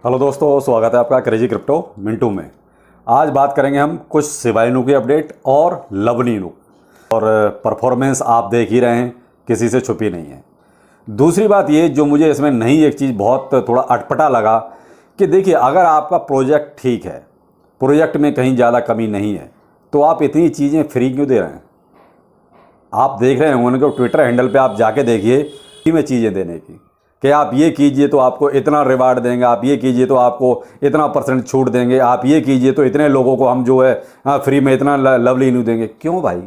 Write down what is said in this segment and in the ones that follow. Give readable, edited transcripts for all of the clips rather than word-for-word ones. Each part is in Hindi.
हेलो दोस्तों, स्वागत है आपका क्रेजी क्रिप्टो मिंटू में। आज बात करेंगे हम कुछ शिबा इनू की अपडेट और लवली इनू और परफॉर्मेंस आप देख ही रहे हैं, किसी से छुपी नहीं है। दूसरी बात ये जो मुझे इसमें नहीं एक चीज़ बहुत थोड़ा अटपटा लगा कि देखिए, अगर आपका प्रोजेक्ट ठीक है, प्रोजेक्ट में कहीं ज़्यादा कमी नहीं है, तो आप इतनी चीज़ें फ्री क्यों दे रहे हैं? आप देख रहे हैं उनके ट्विटर हैंडल पे आप जाके देखिए फ्री में चीज़ें देने की कि आप ये कीजिए तो आपको इतना रिवार्ड देंगे, आप ये कीजिए तो आपको इतना % छूट देंगे, आप ये कीजिए तो इतने लोगों को हम जो है फ्री में इतना लवली इनू देंगे। क्यों भाई,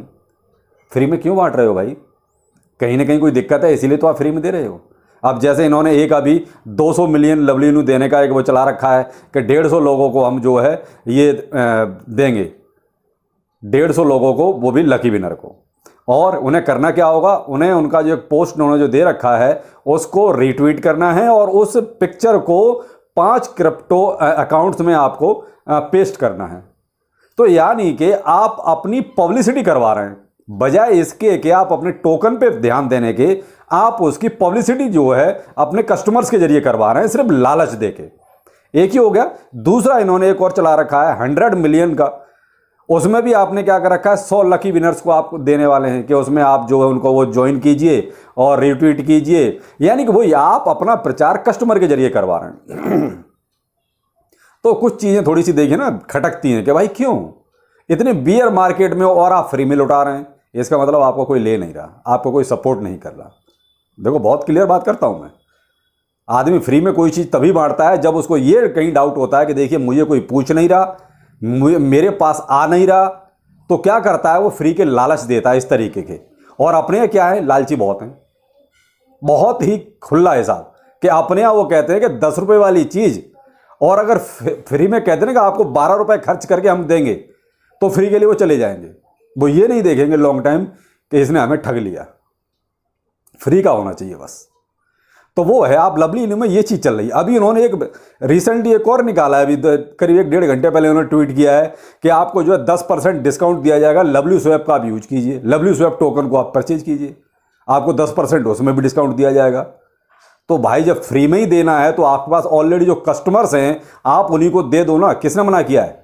फ्री में क्यों बांट रहे हो भाई? कहीं ना कहीं कोई दिक्कत है, इसीलिए तो आप फ्री में दे रहे हो। अब जैसे इन्होंने एक अभी 200 मिलियन लवली इनू देने का एक वो चला रखा है कि 150 लोगों को हम जो है ये देंगे, 150 लोगों को, वो भी लकी विनर को। और उन्हें करना क्या होगा, उन्हें उनका जो पोस्ट उन्होंने जो दे रखा है उसको रीट्वीट करना है और उस पिक्चर को 5 क्रिप्टो अकाउंट्स में आपको पेस्ट करना है। तो यानी कि आप अपनी पब्लिसिटी करवा रहे हैं, बजाय इसके कि आप अपने टोकन पे ध्यान देने के, आप उसकी पब्लिसिटी जो है अपने कस्टमर्स के जरिए करवा रहे हैं, सिर्फ लालच देके। एक ही हो गया। दूसरा, इन्होंने एक और चला रखा है 100 मिलियन का, उसमें भी आपने क्या कर रखा है, 100 लकी विनर्स को आप देने वाले हैं कि उसमें आप जो है उनको वो ज्वाइन कीजिए और रिट्वीट कीजिए। यानी कि वही आप अपना प्रचार कस्टमर के जरिए करवा रहे हैं। तो कुछ चीज़ें थोड़ी सी देखिए ना खटकती हैं कि भाई क्यों इतने बियर मार्केट में और आप फ्री में लुटा रहे हैं। इसका मतलब आपको कोई ले नहीं रहा, आपको कोई सपोर्ट नहीं कर रहा। देखो, बहुत क्लियर बात करता हूं मैं। आदमी फ्री में कोई चीज़ तभी बांटता है जब उसको ये कहीं डाउट होता है कि देखिए मुझे कोई पूछ नहीं रहा, मेरे पास आ नहीं रहा, तो क्या करता है वो फ्री के लालच देता है इस तरीके के। और अपने क्या है, लालची बहुत हैं, बहुत ही खुला हिसाब कि अपने यहाँ वो कहते हैं कि 10 रुपए वाली चीज़, और अगर फ्री में कहते हैं कि आपको 12 रुपए खर्च करके हम देंगे, तो फ्री के लिए वो चले जाएंगे। वो ये नहीं देखेंगे लॉन्ग टाइम कि इसने हमें ठग लिया। फ्री का होना चाहिए बस। तो वो है, आप लवली इनू में ये चीज़ चल रही है। अभी इन्होंने एक रिसेंटली एक और निकाला है, अभी करीब 1-1.5 घंटे पहले उन्होंने ट्वीट किया है कि आपको जो है 10% डिस्काउंट दिया जाएगा, लवली स्वैप का आप यूज कीजिए, लवली स्वैप टोकन को आप परचेज कीजिए, आपको 10% उसमें भी डिस्काउंट दिया जाएगा। तो भाई जब फ्री में ही देना है तो आपके पास ऑलरेडी जो कस्टमर्स हैं आप उन्हीं को दे दो ना। किसने मना किया है?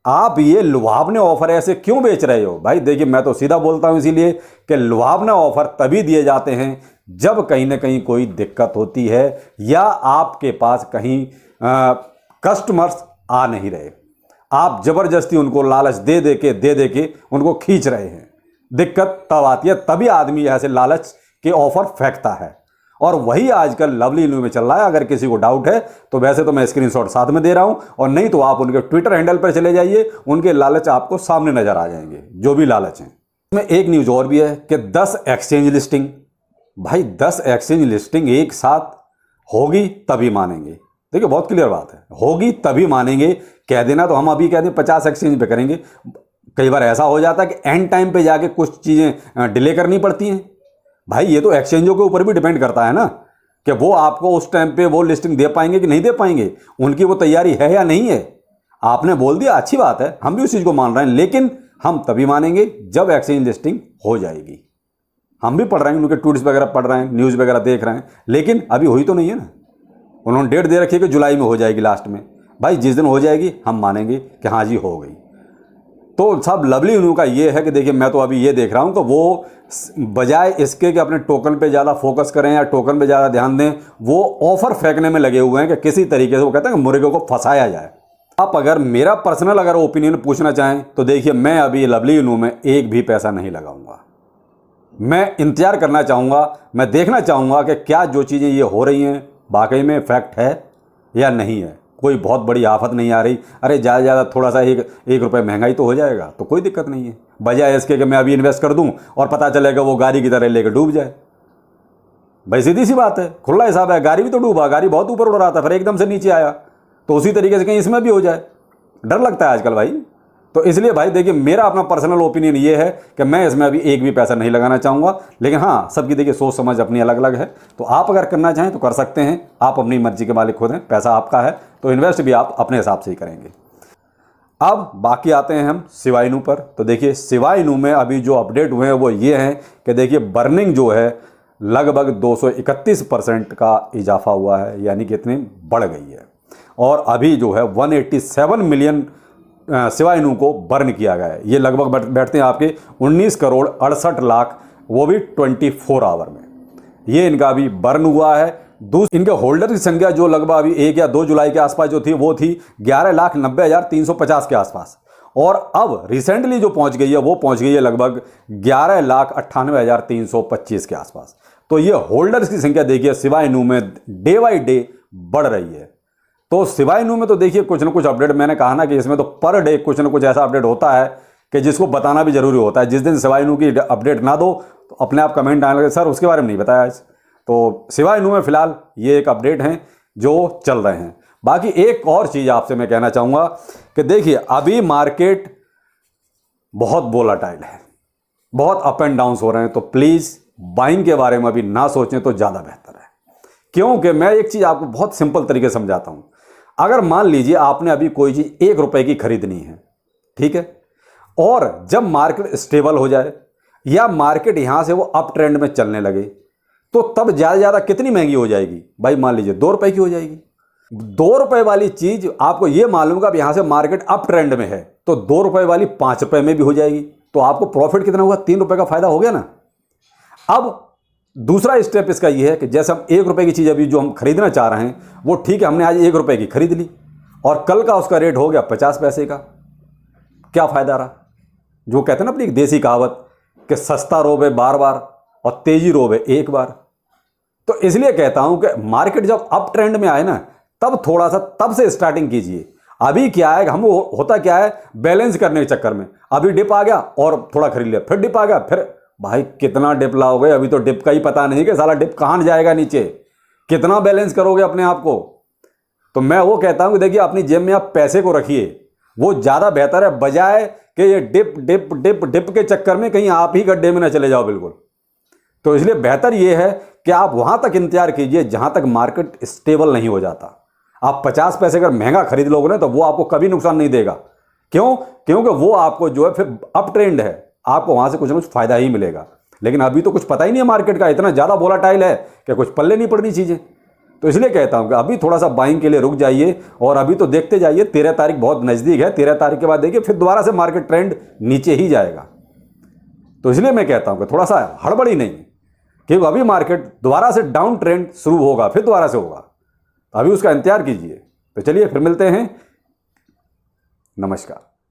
आप ये लुभावने ऑफर ऐसे क्यों बेच रहे हो भाई? देखिए, मैं तो सीधा बोलता हूं इसीलिए कि लुभावना ऑफर तभी दिए जाते हैं जब कहीं ना कहीं कोई दिक्कत होती है या आपके पास कहीं कस्टमर्स आ नहीं रहे। आप जबरदस्ती उनको लालच दे दे के उनको खींच रहे हैं। दिक्कत तब आती है, तभी आदमी ऐसे लालच के ऑफर फेंकता है। और वही आजकल लवली इनू में चल रहा है। अगर किसी को डाउट है तो वैसे तो मैं स्क्रीनशॉट साथ में दे रहा हूं, और नहीं तो आप उनके ट्विटर हैंडल पर चले जाइए, उनके लालच आपको सामने नजर आ जाएंगे, जो भी लालच हैं। इसमें एक न्यूज और भी है कि 10 एक्सचेंज लिस्टिंग, भाई 10 एक्सचेंज लिस्टिंग एक साथ होगी तभी मानेंगे। देखिए, बहुत क्लियर बात है, होगी तभी मानेंगे। कह देना तो हम अभी कह दें 50 एक्सचेंज पे करेंगे। कई बार ऐसा हो जाता है कि एंड टाइम पे जाके कुछ चीजें डिले करनी पड़ती हैं। भाई ये तो एक्सचेंजों के ऊपर भी डिपेंड करता है ना कि वो आपको उस टाइम पे वो लिस्टिंग दे पाएंगे कि नहीं दे पाएंगे, उनकी वो तैयारी है या नहीं है। आपने बोल दिया, अच्छी बात है, हम भी उस चीज को मान रहे हैं, लेकिन हम तभी मानेंगे जब एक्सचेंज लिस्टिंग हो जाएगी। हम भी पढ़ रहे हैं, उनके ट्वीट्स वगैरह पढ़ रहे हैं, न्यूज़ वगैरह देख रहे हैं, लेकिन अभी हुई तो नहीं है ना। उन्होंने डेट दे रखी है कि जुलाई में हो जाएगी लास्ट में। भाई जिस दिन हो जाएगी हम मानेंगे कि हाँ जी हो गई। तो सब लवली इनू का ये है कि देखिए, मैं तो अभी ये देख रहा हूँ कि वो बजाय इसके कि अपने टोकन पे ज़्यादा फोकस करें या टोकन पे ज़्यादा ध्यान दें, वो ऑफर फेंकने में लगे हुए हैं कि किसी तरीके से वो कहते हैं कि मुर्गे को फंसाया जाए। आप अगर मेरा पर्सनल अगर ओपिनियन पूछना चाहें तो देखिए, मैं अभी लवली इनू में एक भी पैसा नहीं लगाऊंगा। मैं इंतजार करना चाहूँगा, मैं देखना चाहूँगा कि क्या जो चीज़ें ये हो रही हैं वाकई में फैक्ट है या नहीं है। कोई बहुत बड़ी आफत नहीं आ रही। अरे ज़्यादा ज़्यादा थोड़ा सा एक रुपये महंगाई तो हो जाएगा, तो कोई दिक्कत नहीं है। बजाय इसके कि मैं अभी इन्वेस्ट कर दूं और पता चलेगा वो गाड़ी की तरह लेकर डूब जाए। भाई सीधी सी बात है, खुला हिसाब है। गाड़ी भी तो डूबा, गाड़ी बहुत ऊपर उड़ रहा था, फिर एकदम से नीचे आया, तो उसी तरीके से कहीं इसमें भी हो जाए। डर लगता है आजकल भाई। तो इसलिए भाई देखिए, मेरा अपना पर्सनल ओपिनियन ये है कि मैं इसमें अभी एक भी पैसा नहीं लगाना चाहूँगा। लेकिन हाँ, सबकी देखिए सोच समझ अपनी अलग अलग है। तो आप अगर करना चाहें तो कर सकते हैं, आप अपनी मर्जी के मालिक खुद हैं, पैसा आपका है, तो इन्वेस्ट भी आप अपने हिसाब से ही करेंगे। अब बाकी आते हैं हम शिबा इनू पर। तो देखिए, शिबा इनू में अभी जो अपडेट हुए हैं वो ये हैं कि देखिए, बर्निंग जो है लगभग 231% का इजाफा हुआ है, यानी कि इतनी बढ़ गई है। और अभी जो है 187 मिलियन सिवा इनू को बर्न किया गया है। ये लगभग बैठते हैं आपके 19 करोड़ 68 लाख, वो भी 24 आवर में। ये इनका अभी बर्न हुआ है। इनके होल्डर की संख्या जो लगभग अभी 1 या 2 जुलाई के आसपास जो थी वो थी 11,90,350 के आसपास, और अब रिसेंटली जो पहुंच गई है वो पहुंच गई है लगभग 11,98,325 के आसपास। तो ये होल्डर्स की संख्या देखिए शिबा इनू में डे बाई डे बढ़ रही है। तो शिबा इनू में तो देखिए कुछ ना कुछ अपडेट, मैंने कहा ना कि इसमें तो पर डे कुछ ना कुछ ऐसा अपडेट होता है कि जिसको बताना भी जरूरी होता है। जिस दिन शिबा इनू की अपडेट ना दो तो अपने आप कमेंट आने लगे, सर उसके बारे में नहीं बताया आज। तो शिबा इनू में फिलहाल ये एक अपडेट हैं जो चल रहे हैं। बाकी एक और चीज़ आपसे मैं कहना चाहूँगा कि देखिए अभी मार्केट बहुत वोलेटाइल है, बहुत अप एंड डाउन हो रहे हैं, तो प्लीज़ बाइंग के बारे में अभी ना सोचें तो ज़्यादा बेहतर है। क्योंकि मैं एक चीज़ आपको बहुत सिंपल तरीके से समझाता हूँ। अगर मान लीजिए आपने अभी कोई चीज़ 1 रुपए की खरीदनी है, ठीक है, और जब मार्केट स्टेबल हो जाए या मार्केट यहाँ से वो अप ट्रेंड में चलने लगे, तो तब ज़्यादा से ज़्यादा कितनी महंगी हो जाएगी भाई? मान लीजिए 2 रुपए की हो जाएगी। 2 रुपए वाली चीज़ आपको ये मालूम है अब यहाँ से मार्केट अप ट्रेंड में है, तो 2 रुपए वाली 5 रुपए में भी हो जाएगी। तो आपको प्रॉफिट कितना होगा? 3 रुपए का फायदा हो गया ना। अब दूसरा स्टेप इसका ये है कि जैसे हम 1 रुपए की चीज़ अभी जो हम खरीदना चाह रहे हैं वो ठीक है, हमने आज 1 रुपए की खरीद ली और कल का उसका रेट हो गया 50 पैसे का, क्या फायदा रहा? जो कहते हैं ना अपनी एक देसी कहावत कि सस्ता रोबे बार बार और तेजी रोबे एक बार। तो इसलिए कहता हूं कि मार्केट जब अप ट्रेंड में आए ना, तब थोड़ा सा तब से स्टार्टिंग कीजिए। अभी क्या है, हम होता क्या है, बैलेंस करने के चक्कर में अभी डिप आ गया और थोड़ा खरीद लिया, फिर डिप आ गया, फिर भाई कितना डिप लाओगे? अभी तो डिप का ही पता नहीं कि साला डिप कहां जाएगा नीचे, कितना बैलेंस करोगे अपने आप को? तो मैं वो कहता हूं कि देखिए अपनी जेब में आप पैसे को रखिए, वो ज़्यादा बेहतर है, बजाय कि ये डिप डिप डिप डिप के चक्कर में कहीं आप ही गड्ढे में ना चले जाओ बिल्कुल। तो इसलिए बेहतर ये है कि आप वहां तक इंतजार कीजिए जहां तक मार्केट स्टेबल नहीं हो जाता। आप 50 पैसे अगर महंगा खरीद लोगे ना तो वो आपको कभी नुकसान नहीं देगा। क्यों? क्योंकि वो आपको जो है फिर अप ट्रेंड है, आपको वहां से कुछ ना कुछ फायदा ही मिलेगा। लेकिन अभी तो कुछ पता ही नहीं है मार्केट का, इतना ज़्यादा वोलेटाइल है कि कुछ पल्ले नहीं पड़नी चीज़ें। तो इसलिए कहता हूं कि अभी थोड़ा सा बाइंग के लिए रुक जाइए और अभी तो देखते जाइए। 13 तारीख बहुत नज़दीक है, 13 तारीख के बाद देखिए फिर दोबारा से मार्केट ट्रेंड नीचे ही जाएगा। तो इसलिए मैं कहता हूं कि थोड़ा सा हड़बड़ी नहीं, क्योंकि अभी मार्केट दोबारा से डाउन ट्रेंड शुरू होगा, फिर दोबारा से होगा, अभी उसका इंतजार कीजिए। तो चलिए फिर मिलते हैं, नमस्कार।